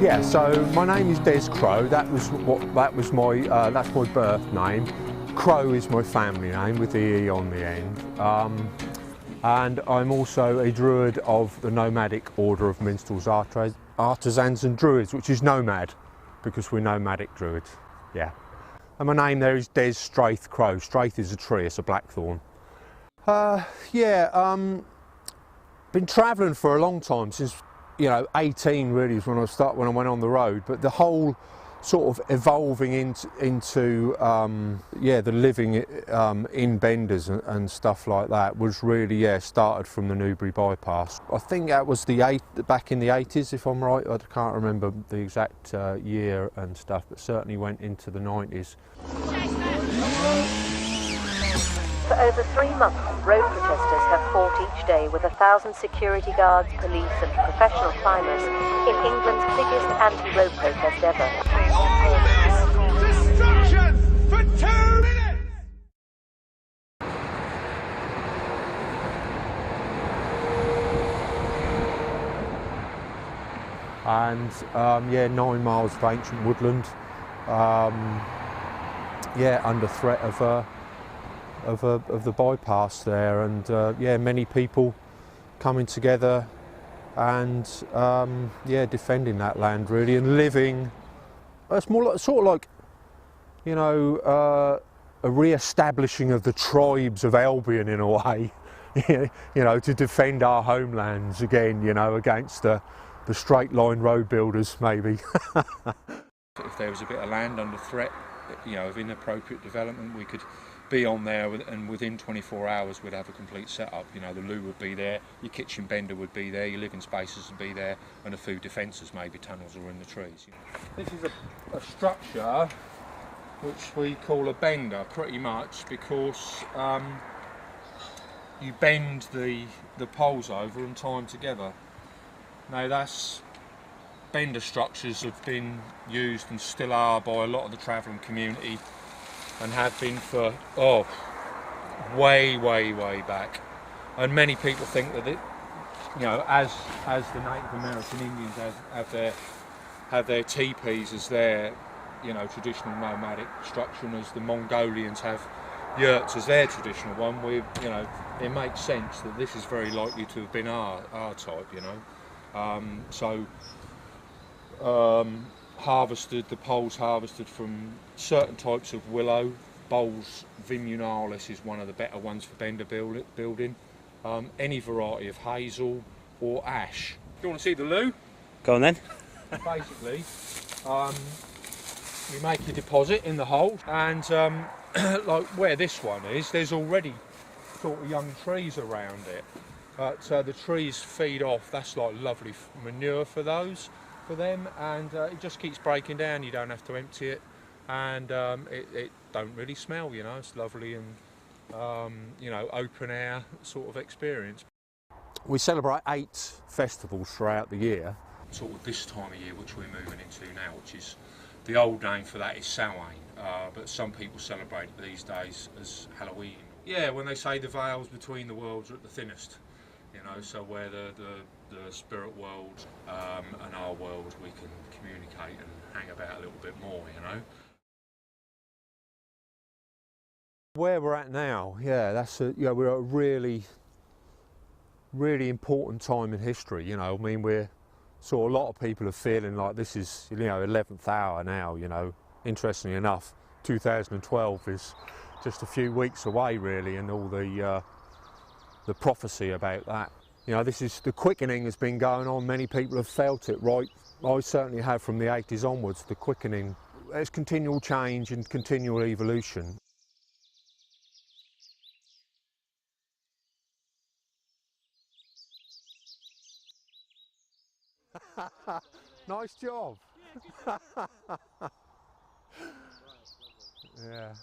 Yeah, so my name is Des Crow. That's my birth name. Crow is my family name with the E on the end. And I'm also a druid of the nomadic order of minstrels, artisans and druids, which is nomad, because we're nomadic druids. Yeah. And my name there is Des Straith Crow. Straith is a tree, it's a blackthorn. Been travelling for a long time, since 18 really is when I went on the road. But the whole sort of evolving into the living in Benders and stuff like that was really started from the Newbury bypass. I think that was back in the 80s, if I'm right. I can't remember the exact year and stuff, but certainly went into the 90s. For over 3 months, road protesters have fought each day with 1,000 security guards, police and professional climbers in England's biggest anti-road protest ever. Destruction for 2 minutes! And 9 miles of ancient woodland, under threat of the bypass there, and many people coming together and defending that land really, and living. It's more like, sort of like a re-establishing of the tribes of Albion in a way, to defend our homelands again, against the straight line road builders maybe. If there was a bit of land under threat, of inappropriate development, we could be on there, and within 24 hours we'd have a complete setup. The loo would be there, your kitchen bender would be there, your living spaces would be there, and a few defences, maybe tunnels or in the trees. This is a structure which we call a bender, pretty much, because you bend the poles over and tie them together. Now bender structures have been used and still are by a lot of the travelling community, and have been for way back. And many people think that as the Native American Indians have their teepees as their traditional nomadic structure, and as the Mongolians have yurts as their traditional one, it makes sense that this is very likely to have been our type. The poles harvested from certain types of willow. Bols vimunalis is one of the better ones for bender building. Any variety of hazel or ash. Do you want to see the loo? Go on then. Basically, you make your deposit in the hole, and like where this one is, there's already sort of young trees around it. The trees feed off. That's like lovely manure for them, and it just keeps breaking down. You don't have to empty it, and it don't really smell. It's lovely and open air sort of experience. We celebrate 8 festivals throughout the year. Sort of this time of year, which we're moving into now, which is the old name for that is Samhain, but some people celebrate it these days as Halloween. Yeah, when they say the veils between the worlds are at the thinnest, so where the spirit world and our world, we can communicate and hang about a little bit more, Where we're at now, we're at a really important time in history. We're a lot of people are feeling like this is 11th hour now. Interestingly enough, 2012 is just a few weeks away really, and all the prophecy about that. The quickening has been going on. Many people have felt it, right? I certainly have, from the 80s onwards. The quickening, there's continual change and continual evolution. Nice job. Yeah.